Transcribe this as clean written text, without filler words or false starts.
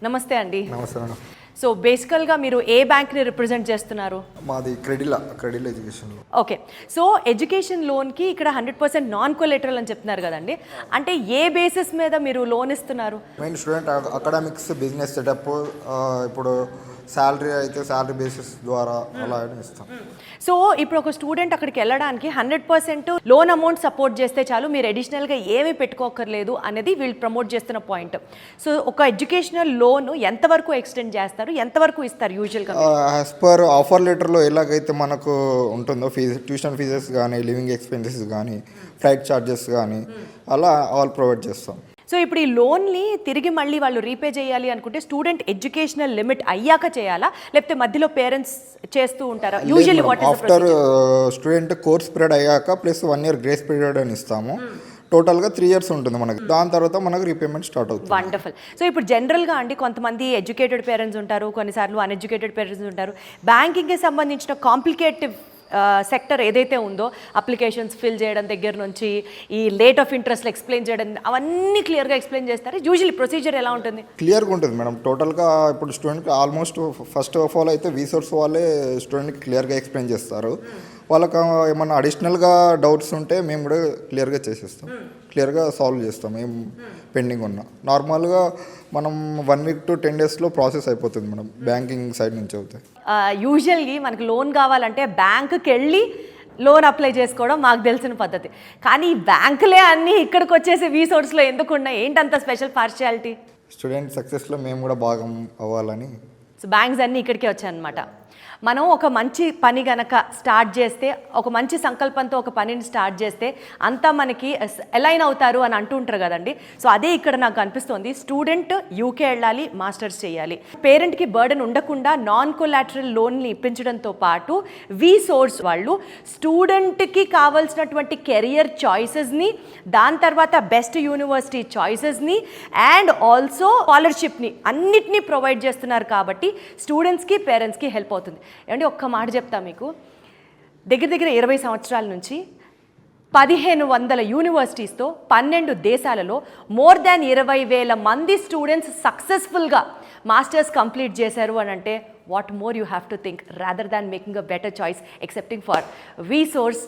నమస్తే అండి. నమస్తే మేడం. సో బేసికల్గా మీరు ఏ బ్యాంక్ని రిప్రజెంట్ చేస్తున్నారు? మాది క్రెడిలా ఎడ్యుకేషన్లో. ఓకే. సో ఎడ్యుకేషన్ లోన్కి ఇక్కడ 100% నాన్ కొలెటరల్ అని చెప్తున్నారు కదండి, అంటే ఏ బేసిస్ మీద మీరు లోన్ ఇస్తున్నారు? Main student academics, business setup, ఇప్పుడు శాలరీ అయితే శాలరీ బేసిస్ ద్వారా అలా ఇస్తాం. సో ఇప్పుడు ఒక స్టూడెంట్ అక్కడికి వెళ్ళడానికి 100% లోన్ అమౌంట్ సపోర్ట్ చేస్తే చాలు, మీరు అడిషనల్గా ఏమీ పెట్టుకోకర్లేదు అనేది వీళ్ళు ప్రమోట్ చేస్తున్న పాయింట్. సో ఒక ఎడ్యుకేషనల్ లోన్ ఎంతవరకు ఎక్స్టెండ్ చేస్తారు, ఎంతవరకు ఇస్తారు యూజువల్గా? యాజ్ పర్ ఆఫర్ లెటర్లో ఎలాగైతే మనకు ఉంటుందో ఫీజు, ట్యూషన్ ఫీజెస్ కానీ, లివింగ్ ఎక్స్పెన్సెస్ కానీ, ఫ్లైట్ ఛార్జెస్ కానీ అలా ఆల్ ప్రొవైడ్ చేస్తాం. సో ఇప్పుడు ఈ లోన్ని తిరిగి మళ్ళీ వాళ్ళు రీపే చేయాలి అనుకుంటే స్టూడెంట్ ఎడ్యుకేషనల్ లిమిట్ అయ్యాక చేయాలా, లేకపోతే మధ్యలో పేరెంట్స్ చేస్తూ ఉంటారా? Usually what is the after student course period అయ్యాక ప్లస్ 1 year గ్రేస్ పీరియడ్ అని ఇస్తాము. టోటల్గా 3 years ఉంటుంది మనకి. దాని తర్వాత మనకు రీపేమెంట్ స్టార్ట్ అవుతుంది. వండర్ఫుల్. సో ఇప్పుడు జనరల్గా అండి కొంతమంది ఎడ్యుకేటెడ్ పేరెంట్స్ ఉంటారు, కొన్నిసార్లు అన్ఎడ్యుకేటెడ్ పేరెంట్స్ ఉంటారు. బ్యాంకింగ్కి సంబంధించిన కాంప్లికేటివ్ సెక్టర్ ఏదైతే ఉందో, అప్లికేషన్స్ ఫిల్ చేయడం దగ్గర నుంచి ఈ రేట్ ఆఫ్ ఇంట్రెస్ట్ ఎక్స్ప్లెయిన్ చేయడం, అవన్నీ క్లియర్గా ఎక్స్ప్లెయిన్ చేస్తారు. యూజువల్లీ ప్రొసీజర్ ఎలా ఉంటుంది? క్లియర్గా ఉంటుంది మేడం. టోటల్గా ఇప్పుడు స్టూడెంట్కి ఆల్మోస్ట్ ఫస్ట్ ఆఫ్ ఆల్ అయితే వీసోర్స్ వాళ్ళే స్టూడెంట్కి క్లియర్గా ఎక్స్ప్లెయిన్ చేస్తారు. వాళ్ళకి ఏమన్నా అడిషనల్గా డౌట్స్ ఉంటే మేము కూడా క్లియర్గా చేసేస్తాం, క్లియర్గా సాల్వ్ చేస్తాం ఏం పెండింగ్ ఉన్నా. నార్మల్గా మనం 1 week to 10 daysలో ప్రాసెస్ అయిపోతుంది మేడం, బ్యాంకింగ్ సైడ్ నుంచి అవుతాయి. యూజువల్గా మనకు లోన్ కావాలంటే బ్యాంకుకి వెళ్ళి లోన్ అప్లై చేసుకోవడం మాకు తెలిసిన పద్ధతి. కానీ బ్యాంకులే అన్నీ ఇక్కడికి వచ్చేసి వీసోర్స్లో ఎందుకు ఉన్నాయి? ఏంటంత స్పెషల్ పార్షియాలిటీ? స్టూడెంట్ సక్సెస్లో మేము కూడా భాగం అవ్వాలని. సో బ్యాంక్స్ అన్నీ ఇక్కడికే వచ్చాయన్నమాట. మనం ఒక మంచి పని గనక స్టార్ట్ చేస్తే, ఒక మంచి సంకల్పంతో ఒక పనిని స్టార్ట్ చేస్తే అంతా మనకి అలైన్ అవుతారు అని అంటుంటారు కదండి. సో అదే ఇక్కడ నాకు అనిపిస్తుంది. స్టూడెంట్ యూకే వెళ్ళాలి, మాస్టర్స్ చేయాలి, పేరెంట్కి బర్డెన్ ఉండకుండా నాన్ కొలాటరల్ లోన్ని ఇప్పించడంతో పాటు వీసోర్స్ వాళ్ళు స్టూడెంట్కి కావాల్సినటువంటి కెరియర్ చాయిసెస్ని, దాని తర్వాత బెస్ట్ యూనివర్సిటీ చాయిసెస్ని అండ్ ఆల్సో స్కాలర్షిప్ని అన్నిటినీ ప్రొవైడ్ చేస్తున్నారు. కాబట్టి స్టూడెంట్స్కి, పేరెంట్స్కి హెల్ప్ అవుతుంది. ఏమంటే ఒక్క మాట చెప్తా మీకు, దగ్గర 20 సంవత్సరాల నుంచి 1500 యూనివర్సిటీస్తో 12 దేశాలలో మోర్ దాన్ 20,000 మంది స్టూడెంట్స్ సక్సెస్ఫుల్గా మాస్టర్స్ కంప్లీట్ చేశారు అని అంటే what more you have to think rather than making a better choice excepting for వీసోర్స్.